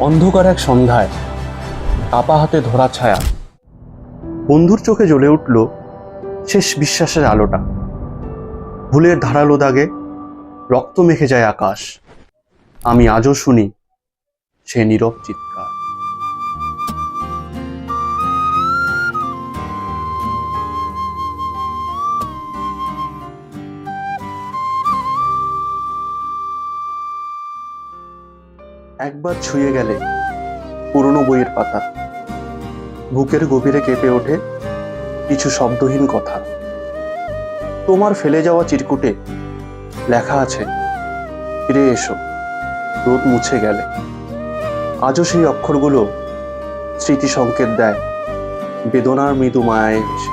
অন্ধকার এক সন্ধ্যায় কাপা হাতে ধরা ছায়া, বন্ধুর চোখে জ্বলে উঠল শেষ বিশ্বাসের আলোটা। ভুলের ধারালো দাগে রক্ত মেখে যায় আকাশ। আমি আজও শুনি সে নীরব চিৎকার। একবার ছুঁয়ে গেলে পুরনো বইয়ের পাতা, বুকের গভীরে কেঁপে ওঠে কিছু শব্দহীন কথা। তোমার ফেলে যাওয়া চিরকুটে লেখা আছে, ফিরে এসো রোদ মুছে গেলে। আজও সেই অক্ষরগুলো স্মৃতি সংকেত দেয় বেদনার মৃদু মায়ায় ভেসে।